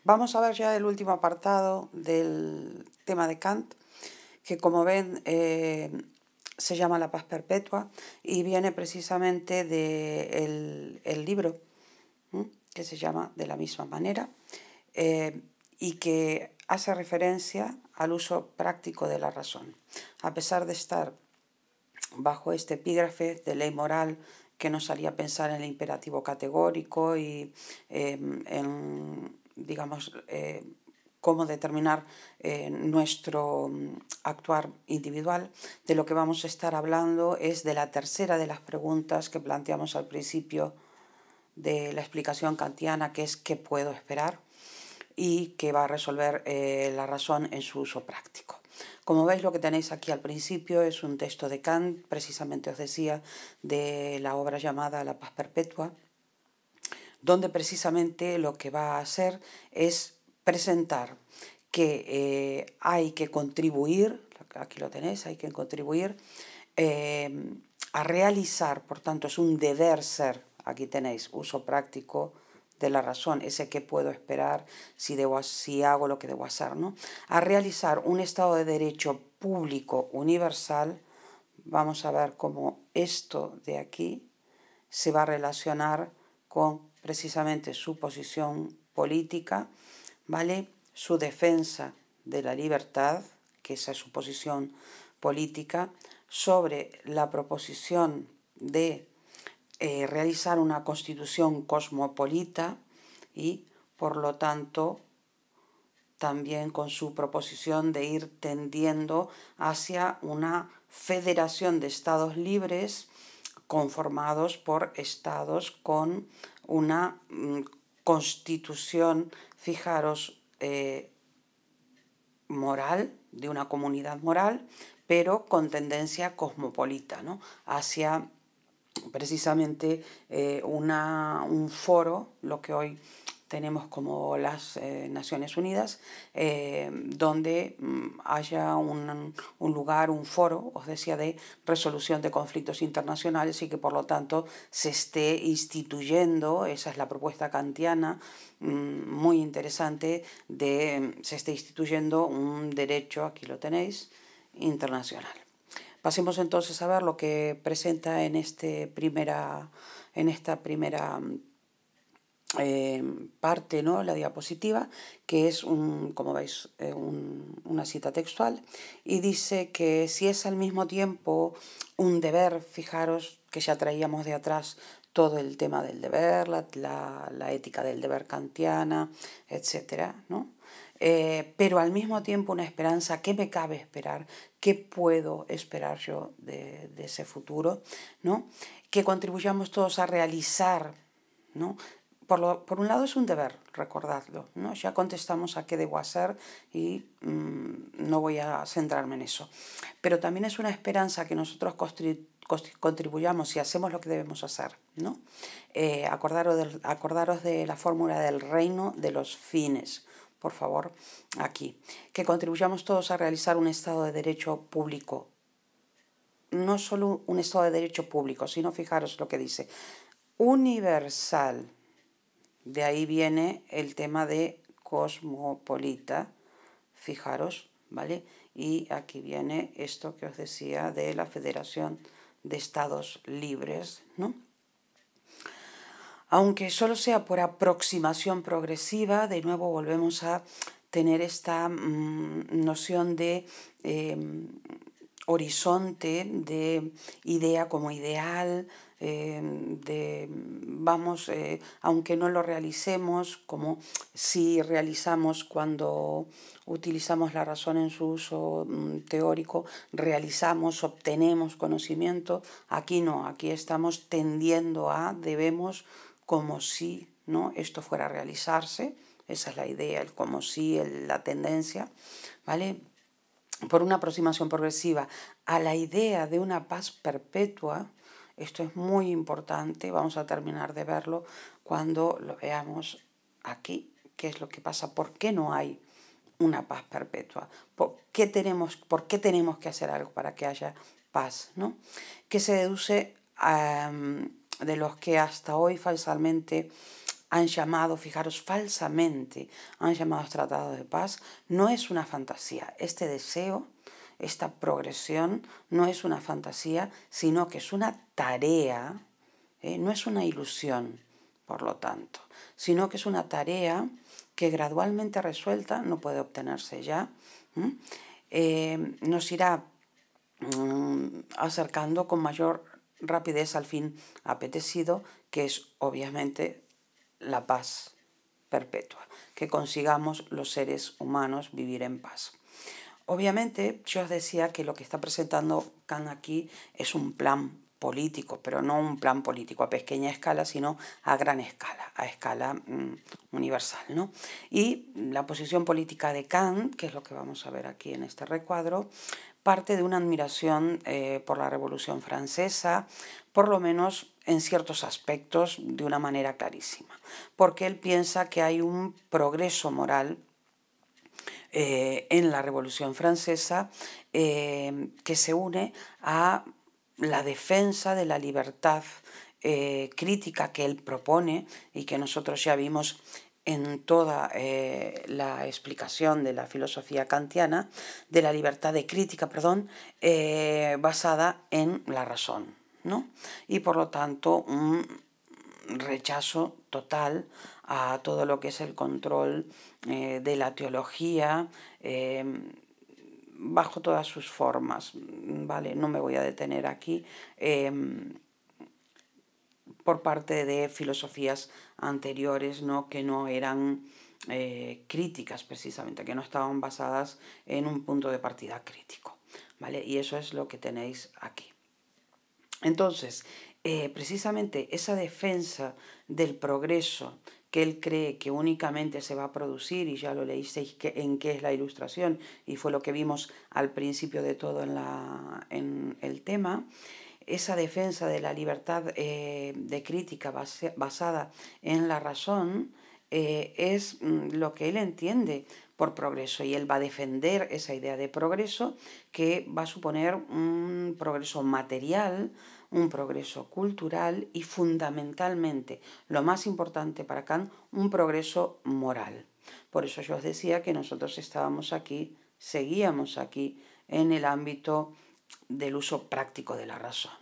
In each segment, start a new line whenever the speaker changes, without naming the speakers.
Vamos a ver ya el último apartado del tema de Kant, que como ven se llama La paz perpetua y viene precisamente del libro que se llama de la misma manera y que hace referencia al uso práctico de la razón. A pesar de estar bajo este epígrafe de ley moral que nos haría pensar en el imperativo categórico y digamos, cómo determinar nuestro actuar individual, de lo que vamos a estar hablando es de la tercera de las preguntas que planteamos al principio de la explicación kantiana, que es ¿qué puedo esperar? Y que va a resolver la razón en su uso práctico. Como veis, lo que tenéis aquí al principio es un texto de Kant, precisamente os decía, de la obra llamada La paz perpetua, donde precisamente lo que va a hacer es presentar que hay que contribuir, aquí lo tenéis, hay que contribuir a realizar, por tanto es un deber ser, aquí tenéis, uso práctico de la razón, ese que puedo esperar si hago lo que debo hacer, ¿no? A realizar un Estado de Derecho público universal. Vamos a ver cómo esto de aquí se va a relacionar con precisamente su posición política, ¿vale? Su defensa de la libertad, que esa es su posición política, sobre la proposición de realizar una constitución cosmopolita y, por lo tanto, también con su proposición de ir tendiendo hacia una federación de estados libres conformados por estados con una constitución, fijaros, moral, de una comunidad moral, pero con tendencia cosmopolita, ¿no? Hacia precisamente un foro, lo que hoy tenemos como las Naciones Unidas, donde haya un lugar, un foro, os decía, de resolución de conflictos internacionales y que por lo tanto se esté instituyendo, esa es la propuesta kantiana, muy interesante, se esté instituyendo un derecho, aquí lo tenéis, internacional. Pasemos entonces a ver lo que presenta en esta primera parte, ¿no? La diapositiva, que es, como veis, una cita textual, y dice que si es al mismo tiempo un deber, fijaros que ya traíamos de atrás todo el tema del deber, la ética del deber kantiana, etcétera, ¿no? Pero al mismo tiempo una esperanza. ¿Qué me cabe esperar? ¿Qué puedo esperar yo de ese futuro? ¿No? Que contribuyamos todos a realizar, ¿no? Por un lado es un deber, recordadlo, ¿no? Ya contestamos a qué debo hacer y no voy a centrarme en eso. Pero también es una esperanza que nosotros contribuyamos y hacemos lo que debemos hacer, ¿no? Acordaros de la fórmula del reino de los fines, por favor, aquí. Que contribuyamos todos a realizar un Estado de Derecho público. No solo un Estado de Derecho público, sino fijaros lo que dice, universal. De ahí viene el tema de cosmopolita, fijaros, ¿vale? Y aquí viene esto que os decía de la Federación de Estados Libres, ¿no? Aunque solo sea por aproximación progresiva, de nuevo volvemos a tener esta noción de horizonte, de idea como ideal, aunque no lo realicemos, como si realizamos cuando utilizamos la razón en su uso teórico, realizamos, obtenemos conocimiento. Aquí no, aquí estamos tendiendo a, debemos, como si, ¿no?, esto fuera a realizarse. Esa es la idea, el como si, la tendencia, ¿vale? Por una aproximación progresiva a la idea de una paz perpetua. Esto es muy importante, vamos a terminar de verlo cuando lo veamos aquí, qué es lo que pasa, por qué no hay una paz perpetua, por qué tenemos que hacer algo para que haya paz, ¿no? Que se deduce de los que hasta hoy falsamente han llamado, fijaros, falsamente, han llamado tratados de paz, no es una fantasía. Este deseo, esta progresión, no es una fantasía, sino que es una tarea, no es una ilusión, por lo tanto, sino que es una tarea que gradualmente resuelta, no puede obtenerse ya, nos irá acercando con mayor rapidez al fin apetecido, que es obviamente la paz perpetua, que consigamos los seres humanos vivir en paz. Obviamente, yo os decía que lo que está presentando Kant aquí es un plan político, pero no un plan político a pequeña escala, sino a gran escala, a escala universal, ¿no? Y la posición política de Kant, que es lo que vamos a ver aquí en este recuadro, parte de una admiración por la Revolución Francesa, por lo menos en ciertos aspectos de una manera clarísima, porque él piensa que hay un progreso moral en la Revolución Francesa que se une a la defensa de la libertad crítica que él propone y que nosotros ya vimos en toda la explicación de la filosofía kantiana, de la libertad de crítica, perdón, basada en la razón, ¿no? Y por lo tanto un rechazo total a todo lo que es el control de la teología bajo todas sus formas, ¿vale? No me voy a detener aquí por parte de filosofías anteriores, ¿no? Que no eran críticas precisamente, que no estaban basadas en un punto de partida crítico, ¿vale? Y eso es lo que tenéis aquí. Entonces, precisamente esa defensa del progreso que él cree que únicamente se va a producir, y ya lo leísteis en qué es la ilustración, y fue lo que vimos al principio de todo en el tema, esa defensa de la libertad de crítica basada en la razón es lo que él entiende por progreso, y él va a defender esa idea de progreso que va a suponer un progreso material, un progreso cultural y fundamentalmente, lo más importante para Kant, un progreso moral. Por eso yo os decía que nosotros estábamos aquí, seguíamos aquí en el ámbito del uso práctico de la razón.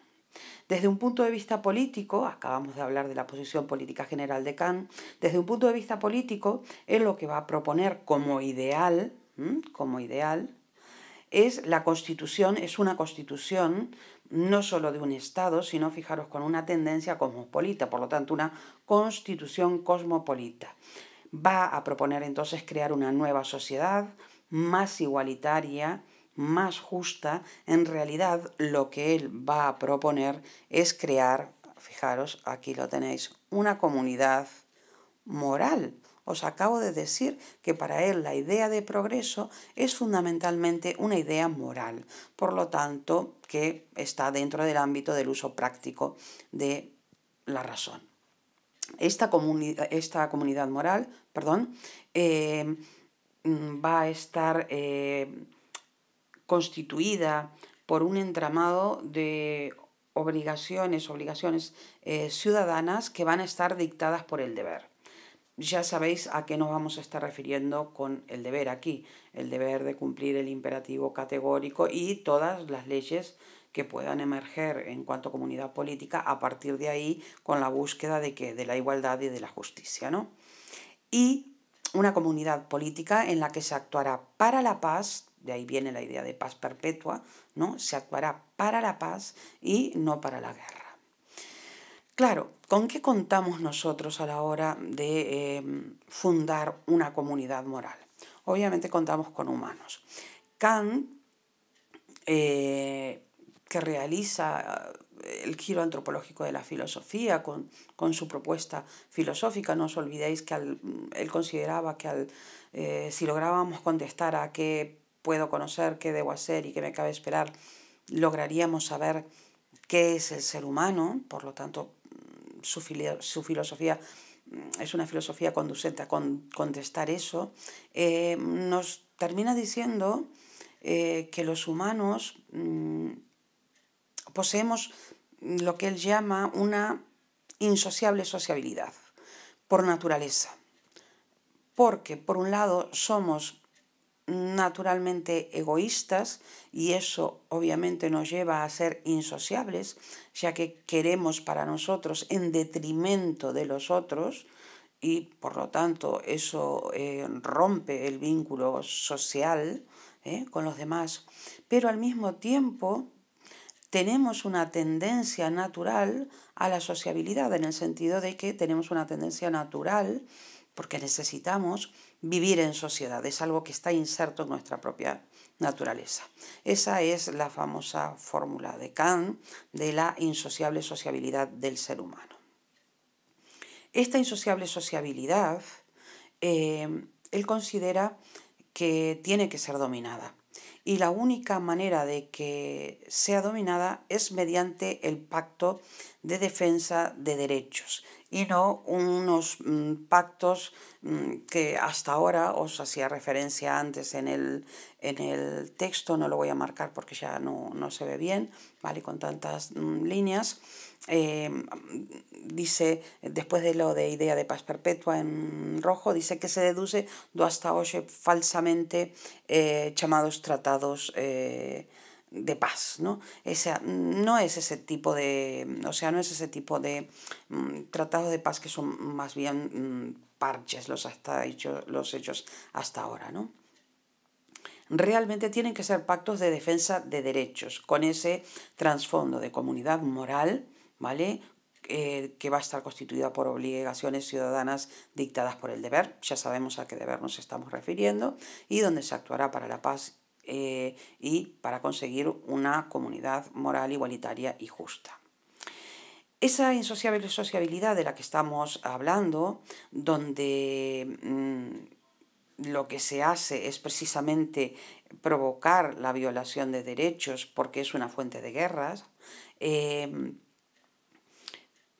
Desde un punto de vista político, acabamos de hablar de la posición política general de Kant, desde un punto de vista político, él lo que va a proponer como ideal, es la constitución, es una constitución no solo de un Estado, sino, fijaros, con una tendencia cosmopolita, por lo tanto, una constitución cosmopolita. Va a proponer entonces crear una nueva sociedad más igualitaria, más justa. En realidad, lo que él va a proponer es crear, fijaros, aquí lo tenéis, una comunidad moral. Os acabo de decir que para él la idea de progreso es fundamentalmente una idea moral, por lo tanto que está dentro del ámbito del uso práctico de la razón. Esta comunidad moral, va a estar constituida por un entramado de obligaciones ciudadanas que van a estar dictadas por el deber. Ya sabéis a qué nos vamos a estar refiriendo con el deber aquí, el deber de cumplir el imperativo categórico y todas las leyes que puedan emerger en cuanto a comunidad política a partir de ahí, con la búsqueda de la igualdad y de la justicia, ¿no? Y una comunidad política en la que se actuará para la paz, de ahí viene la idea de paz perpetua, ¿no? Se actuará para la paz y no para la guerra. Claro, ¿con qué contamos nosotros a la hora de fundar una comunidad moral? Obviamente contamos con humanos. Kant, que realiza el giro antropológico de la filosofía con su propuesta filosófica, no os olvidéis que él consideraba que si lográbamos contestar a qué puedo conocer, qué debo hacer y qué me cabe esperar, lograríamos saber qué es el ser humano. Por lo tanto, su filosofía es una filosofía conducente a contestar eso. Nos termina diciendo que los humanos poseemos lo que él llama una insociable sociabilidad. por naturaleza. Porque, por un lado, somos naturalmente egoístas y eso obviamente nos lleva a ser insociables, ya que queremos para nosotros en detrimento de los otros y por lo tanto eso rompe el vínculo social con los demás. Pero al mismo tiempo tenemos una tendencia natural a la sociabilidad, en el sentido de que tenemos una tendencia natural porque necesitamos vivir en sociedad, es algo que está inserto en nuestra propia naturaleza. Esa es la famosa fórmula de Kant de la insociable sociabilidad del ser humano. Esta insociable sociabilidad, él considera que tiene que ser dominada. Y la única manera de que sea dominada es mediante el pacto de defensa de derechos y no unos pactos que hasta ahora os hacía referencia antes en el texto, no lo voy a marcar porque ya no se ve bien, ¿vale? Con tantas líneas. Dice, después de lo de idea de paz perpetua en rojo, dice que se deduce do hasta hoxe falsamente chamados tratados de paz, ¿no? No es ese tipo de, no es ese tipo de tratados de paz que son más bien parches los hechos hasta ahora, ¿no? Realmente tienen que ser pactos de defensa de derechos, con ese trasfondo de comunidad moral, ¿vale? Que va a estar constituida por obligaciones ciudadanas dictadas por el deber, ya sabemos a qué deber nos estamos refiriendo, y donde se actuará para la paz y para conseguir una comunidad moral igualitaria y justa. Esa insociable sociabilidad de la que estamos hablando, donde lo que se hace es precisamente provocar la violación de derechos porque es una fuente de guerras,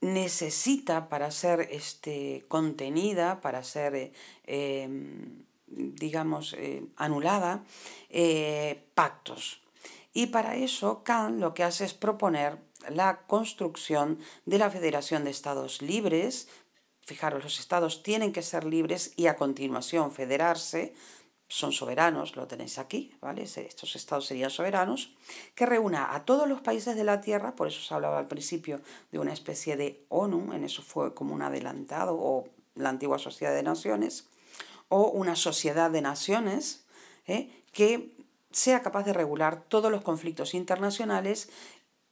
necesita para ser contenida, para ser, anulada, pactos. Y para eso Kant lo que hace es proponer la construcción de la Federación de Estados Libres. Fijaros, los estados tienen que ser libres y a continuación federarse, son soberanos, lo tenéis aquí, ¿vale? Estos estados serían soberanos, que reúna a todos los países de la Tierra, por eso se hablaba al principio de una especie de ONU, en eso fue como un adelantado, o la antigua Sociedad de Naciones, o una sociedad de naciones, que sea capaz de regular todos los conflictos internacionales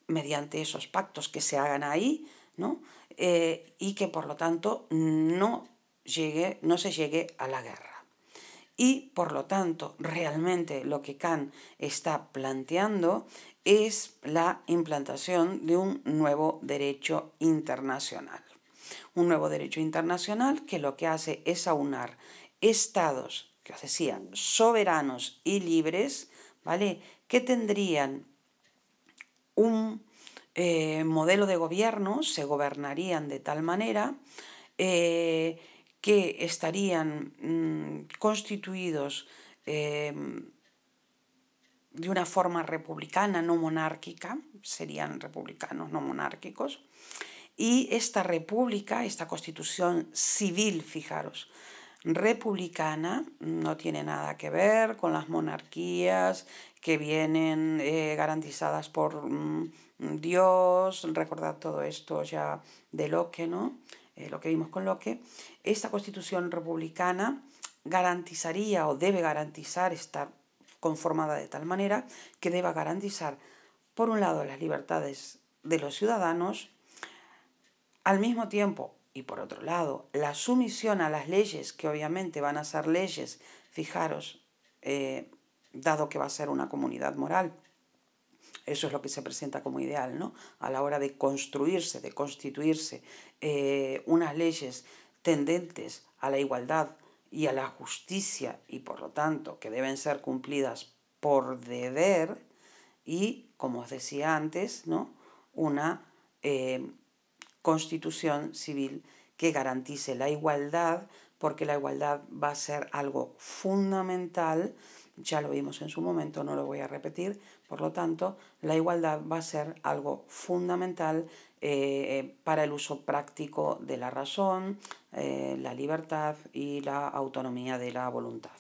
mediante esos pactos que se hagan ahí, ¿no? Y que por lo tanto no se llegue a la guerra. Y por lo tanto, realmente lo que Kant está planteando es la implantación de un nuevo derecho internacional. Un nuevo derecho internacional que lo que hace es aunar estados, que os decía, soberanos y libres, ¿vale? Que tendrían un modelo de gobierno, se gobernarían de tal manera que estarían constituidos de una forma republicana, no monárquica, serían republicanos no monárquicos, y esta república, esta constitución civil, fijaros, republicana, no tiene nada que ver con las monarquías que vienen garantizadas por Dios. Recordad todo esto ya de Locke, ¿no? Lo que vimos con Locke. Esta constitución republicana garantizaría o debe garantizar, estar conformada de tal manera que deba garantizar, por un lado, las libertades de los ciudadanos, al mismo tiempo, y por otro lado, la sumisión a las leyes, que obviamente van a ser leyes, fijaros, dado que va a ser una comunidad moral. Eso es lo que se presenta como ideal, ¿no? A la hora de construirse, de constituirse unas leyes tendentes a la igualdad y a la justicia y por lo tanto que deben ser cumplidas por deber y, como os decía antes, ¿no? Una constitución civil que garantice la igualdad, porque la igualdad va a ser algo fundamental ya lo vimos en su momento, no lo voy a repetir. Por lo tanto, la igualdad va a ser algo fundamental para el uso práctico de la razón, la libertad y la autonomía de la voluntad.